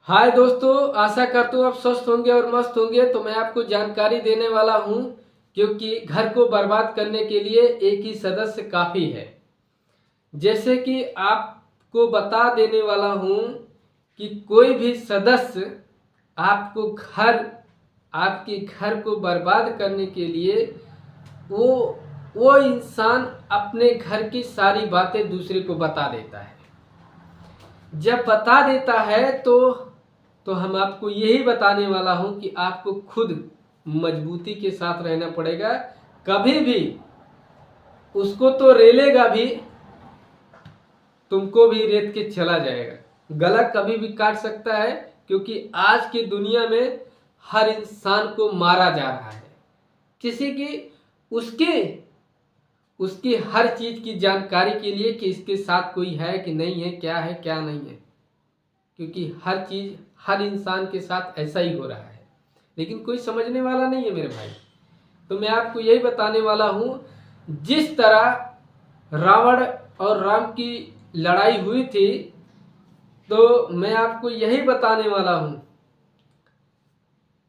हाय दोस्तों, आशा करता हूँ आप स्वस्थ होंगे और मस्त होंगे। तो मैं आपको जानकारी देने वाला हूँ, क्योंकि घर को बर्बाद करने के लिए एक ही सदस्य काफ़ी है। जैसे कि आपको बता देने वाला हूँ कि कोई भी सदस्य आपके घर को बर्बाद करने के लिए वो वो इंसान अपने घर की सारी बातें दूसरे को बता देता है। जब बता देता है तो हम आपको यही बताने वाला हूं कि आपको खुद मजबूती के साथ रहना पड़ेगा। कभी भी उसको तो रेलेगा भी, तुमको भी रेत के चला जाएगा। गला कभी भी काट सकता है, क्योंकि आज की दुनिया में हर इंसान को मारा जा रहा है। किसी की उसके उसकी हर चीज की जानकारी के लिए कि इसके साथ कोई है कि नहीं है, क्या है क्या नहीं है, क्योंकि हर चीज हर इंसान के साथ ऐसा ही हो रहा है। लेकिन कोई समझने वाला नहीं है मेरे भाई। तो मैं आपको यही बताने वाला हूं, जिस तरह रावण और राम की लड़ाई हुई थी, तो मैं आपको यही बताने वाला हूं,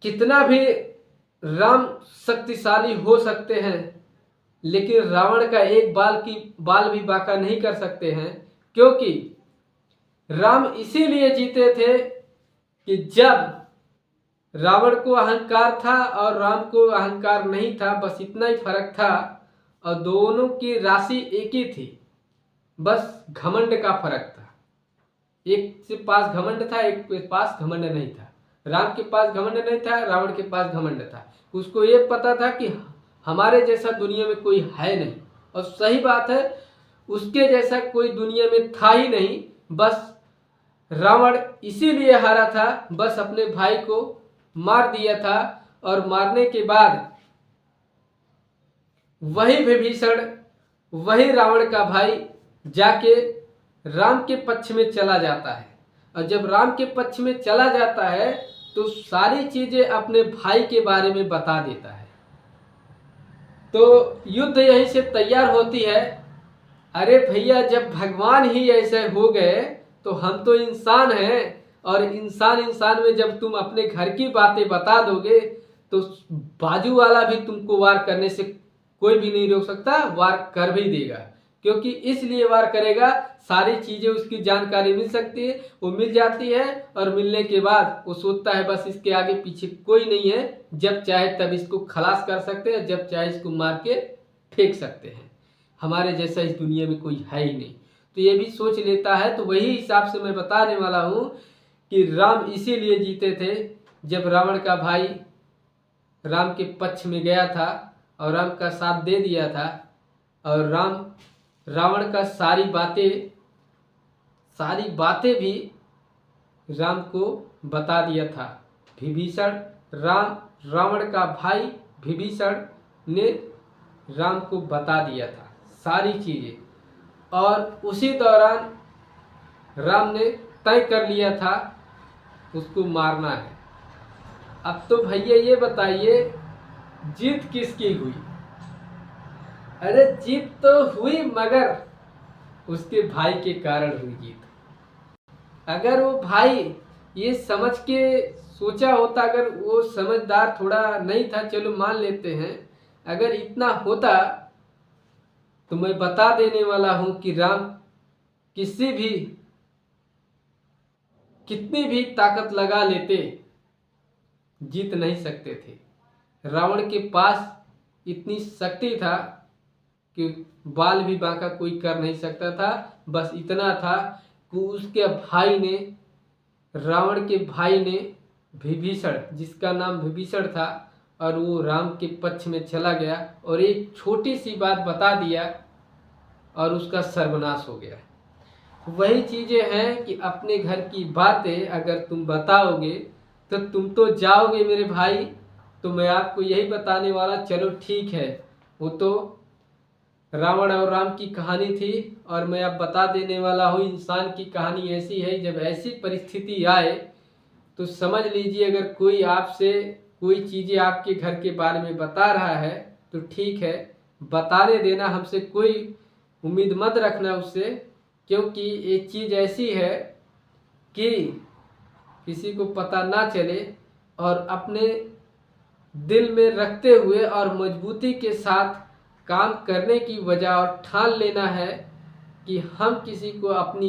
कितना भी राम शक्तिशाली हो सकते हैं, लेकिन रावण का एक बाल भी बांका नहीं कर सकते हैं। क्योंकि राम इसीलिए जीते थे कि जब रावण को अहंकार था और राम को अहंकार नहीं था, बस इतना ही फर्क था, और दोनों की राशि एक ही थी, बस घमंड का फर्क था। एक के पास घमंड था, एक के पास घमंड नहीं था। राम के पास घमंड नहीं था, रावण के पास घमंड था। उसको ये पता था कि हमारे जैसा दुनिया में कोई है नहीं, और सही बात है, उसके जैसा कोई दुनिया में था ही नहीं। बस रावण इसीलिए हारा था, बस अपने भाई को मार दिया था, और मारने के बाद वही विभीषण, वही रावण का भाई, जाके राम के पक्ष में चला जाता है। और जब राम के पक्ष में चला जाता है तो सारी चीजें अपने भाई के बारे में बता देता है। तो युद्ध यहीं से तैयार होती है। अरे भैया, जब भगवान ही ऐसे हो गए तो हम तो इंसान हैं, और इंसान में जब तुम अपने घर की बातें बता दोगे तो बाजू वाला भी तुमको वार करने से कोई भी नहीं रोक सकता, वार कर भी देगा। क्योंकि इसलिए वार करेगा, सारी चीजें उसकी जानकारी मिल सकती है, वो मिल जाती है, और मिलने के बाद वो सोचता है बस इसके आगे पीछे कोई नहीं है, जब चाहे तब इसको खलास कर सकते हैं, जब चाहे इसको मार के फेंक सकते हैं। हमारे जैसा इस दुनिया में कोई है ही नहीं, तो ये भी सोच लेता है। तो वही हिसाब से मैं बताने वाला हूँ कि राम इसीलिए जीते थे, जब रावण का भाई राम के पक्ष में गया था और राम का साथ दे दिया था, और रावण का सारी बातें भी राम को बता दिया था। विभीषण, रावण का भाई विभीषण ने राम को बता दिया था सारी चीजें, और उसी दौरान राम ने तय कर लिया था उसको मारना है। अब तो भैया ये बताइए, जीत किसकी हुई? अरे जीत तो हुई, मगर उसके भाई के कारण हुई जीत। अगर वो भाई ये समझ के सोचा होता, अगर वो समझदार थोड़ा नहीं था, चलो मान लेते हैं, अगर इतना होता तो मैं बता देने वाला हूं कि राम कितनी भी ताकत लगा लेते, जीत नहीं सकते थे। रावण के पास इतनी शक्ति था कि बाल भी बांका कोई कर नहीं सकता था। बस इतना था कि उसके भाई ने, रावण के भाई ने, विभीषण, जिसका नाम विभीषण था, और वो राम के पक्ष में चला गया और एक छोटी सी बात बता दिया, और उसका सर्वनाश हो गया। वही चीजें हैं कि अपने घर की बातें अगर तुम बताओगे तो तुम तो जाओगे मेरे भाई। तो मैं आपको यही बताने वाला, चलो ठीक है, वो तो रावण और राम की कहानी थी, और मैं अब बता देने वाला हूँ इंसान की कहानी ऐसी है। जब ऐसी परिस्थिति आए तो समझ लीजिए, अगर कोई आपसे कोई चीज़ें आपके घर के बारे में बता रहा है तो ठीक है, बताने देना, हमसे कोई उम्मीद मत रखना उससे। क्योंकि ये चीज़ ऐसी है कि किसी को पता ना चले, और अपने दिल में रखते हुए और मजबूती के साथ काम करने की वजह और ठान लेना है कि हम किसी को अपनी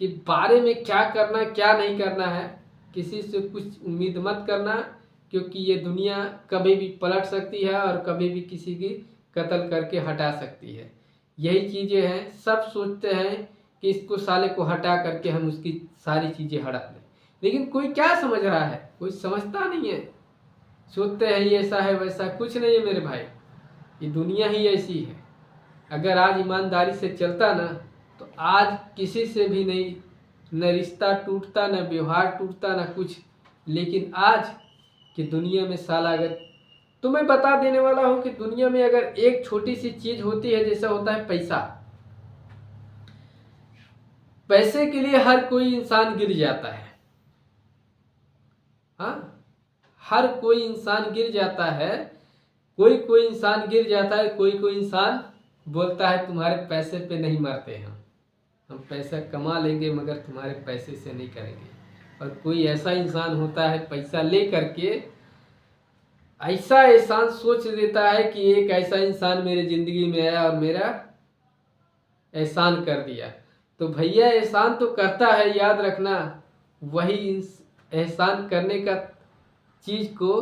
के बारे में क्या करना क्या नहीं करना है। किसी से कुछ उम्मीद मत करना, क्योंकि ये दुनिया कभी भी पलट सकती है और कभी भी किसी की कत्ल करके हटा सकती है। यही चीज़ें हैं। सब सोचते हैं कि इसको साले को हटा करके हम उसकी सारी चीज़ें हड़प लें, लेकिन कोई क्या समझ रहा है? कोई समझता नहीं है। सोचते हैं ये ऐसा है वैसा। कुछ नहीं है मेरे भाई, ये दुनिया ही ऐसी है। अगर आज ईमानदारी से चलता ना तो आज किसी से भी नहीं, न रिश्ता टूटता, न व्यवहार टूटता, न कुछ। लेकिन आज की दुनिया में साला, अगर तो मैं बता देने वाला हूं कि दुनिया में अगर एक छोटी सी चीज होती है, जैसा होता है पैसा। पैसे के लिए हर कोई इंसान गिर जाता है। हाँ, हर कोई इंसान गिर जाता है। कोई कोई इंसान गिर जाता है, कोई कोई इंसान बोलता है तुम्हारे पैसे पे नहीं मरते हम पैसा कमा लेंगे मगर तुम्हारे पैसे से नहीं करेंगे। और कोई ऐसा इंसान होता है पैसा ले करके ऐसा एहसान सोच देता है कि एक ऐसा इंसान मेरे जिंदगी में आया और मेरा एहसान कर दिया। तो भैया एहसान तो करता है, याद रखना। वही एहसान करने का चीज को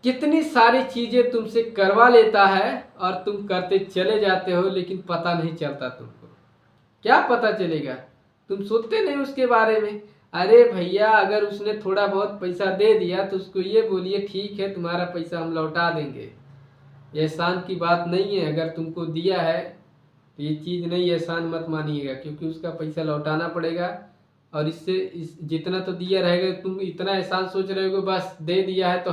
कितनी सारी चीजें तुमसे करवा लेता है और तुम करते चले जाते हो, लेकिन पता नहीं चलता तुमको। क्या पता चलेगा? तुम सोचते नहीं उसके बारे में। अरे भैया, अगर उसने थोड़ा बहुत पैसा दे दिया तो उसको ये बोलिए ठीक है तुम्हारा पैसा हम लौटा देंगे। एहसान की बात नहीं है। अगर तुमको दिया है तो ये चीज़ नहीं एहसान मत मानिएगा, क्योंकि उसका पैसा लौटाना पड़ेगा। और इससे जितना तो दिया रहेगा, तुम इतना एहसान सोच रहे हो बस दे दिया है तो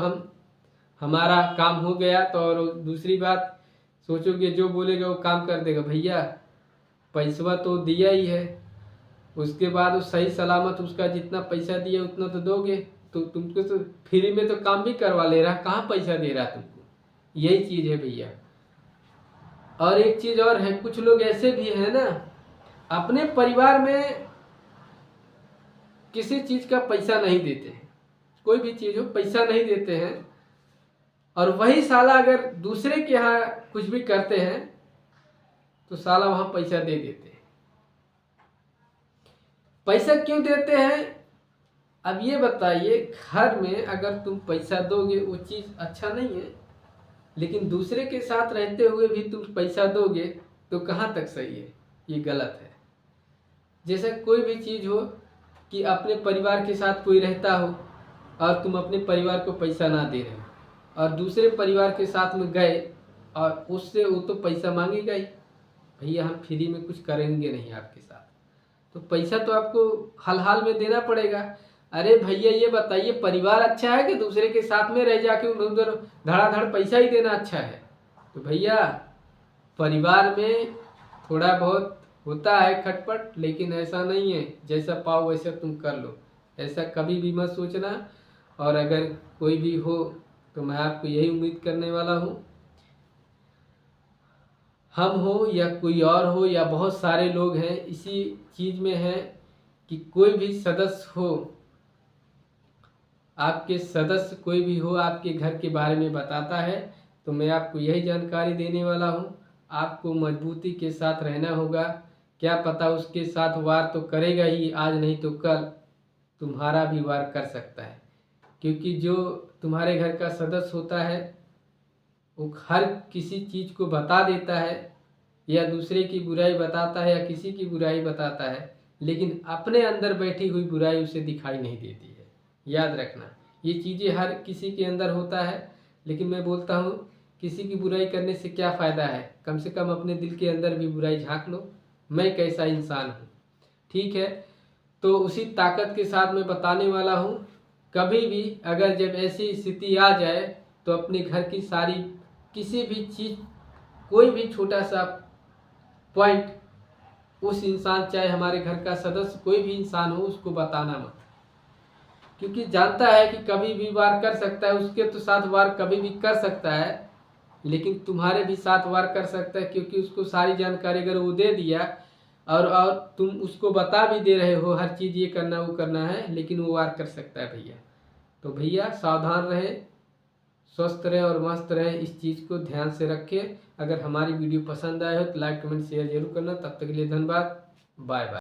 हमारा काम हो गया। तो और दूसरी बात सोचोगे जो बोलेगा वो काम कर देगा। भैया पैसा तो दिया ही है, उसके बाद वो सही सलामत उसका जितना पैसा दिया उतना तो दोगे। तो तुमको तो फ्री में तो काम भी करवा ले रहा, कहाँ पैसा दे रहा तुमको? यही चीज़ है भैया। और एक चीज़ और है, कुछ लोग ऐसे भी हैं ना, अपने परिवार में किसी चीज़ का पैसा नहीं देते हैं। कोई भी चीज़ हो पैसा नहीं देते हैं, और वही साला अगर दूसरे के यहाँ कुछ भी करते हैं तो साला वहाँ पैसा दे देते हैं। पैसा क्यों देते हैं? अब ये बताइए, घर में अगर तुम पैसा दोगे वो चीज़ अच्छा नहीं है, लेकिन दूसरे के साथ रहते हुए भी तुम पैसा दोगे तो कहाँ तक सही है? ये गलत है। जैसे कोई भी चीज़ हो कि अपने परिवार के साथ कोई रहता हो और तुम अपने परिवार को पैसा ना दे रहे हो और दूसरे परिवार के साथ में गए और उससे वो तो पैसा मांगेगा ही। भैया हम फ्री में कुछ करेंगे नहीं आपके साथ, तो पैसा तो आपको हाल हाल में देना पड़ेगा। अरे भैया ये बताइए, परिवार अच्छा है कि दूसरे के साथ में रह जाके उधर धड़ाधड़ पैसा ही देना अच्छा है? तो भैया परिवार में थोड़ा बहुत होता है खटपट, लेकिन ऐसा नहीं है जैसा पाओ वैसा तुम कर लो, ऐसा कभी भी मत सोचना। और अगर कोई भी हो तो मैं आपको यही उम्मीद करने वाला हूँ, हम हो या कोई और हो या बहुत सारे लोग हैं, इसी चीज़ में है कि कोई भी सदस्य हो, आपके सदस्य कोई भी हो आपके घर के बारे में बताता है तो मैं आपको यही जानकारी देने वाला हूँ। आपको मजबूती के साथ रहना होगा। क्या पता उसके साथ वार तो करेगा ही, आज नहीं तो कल तुम्हारा भी वार कर सकता है। क्योंकि जो तुम्हारे घर का सदस्य होता है वो हर किसी चीज़ को बता देता है, या दूसरे की बुराई बताता है या किसी की बुराई बताता है, लेकिन अपने अंदर बैठी हुई बुराई उसे दिखाई नहीं देती है। याद रखना, ये चीज़ें हर किसी के अंदर होता है, लेकिन मैं बोलता हूँ किसी की बुराई करने से क्या फ़ायदा है? कम से कम अपने दिल के अंदर भी बुराई झांक लो, मैं कैसा इंसान हूँ। ठीक है, तो उसी ताकत के साथ मैं बताने वाला हूँ, कभी भी अगर जब ऐसी स्थिति आ जाए तो अपने घर की सारी किसी भी चीज़, कोई भी छोटा सा पॉइंट उस इंसान, चाहे हमारे घर का सदस्य कोई भी इंसान हो, उसको बताना मत। क्योंकि जानता है कि कभी भी वार कर सकता है, उसके तो साथ वार कभी भी कर सकता है, लेकिन तुम्हारे भी साथ वार कर सकता है, क्योंकि उसको सारी जानकारी अगर वो दे दिया और तुम उसको बता भी दे रहे हो हर चीज़ ये करना वो करना है, लेकिन वो वार कर सकता है भैया। तो भैया सावधान रहें, स्वस्थ रहें और मस्त रहें, इस चीज़ को ध्यान से रखें। अगर हमारी वीडियो पसंद आए हो तो लाइक कमेंट शेयर जरूर करना। तब तक के लिए धन्यवाद, बाय बाय।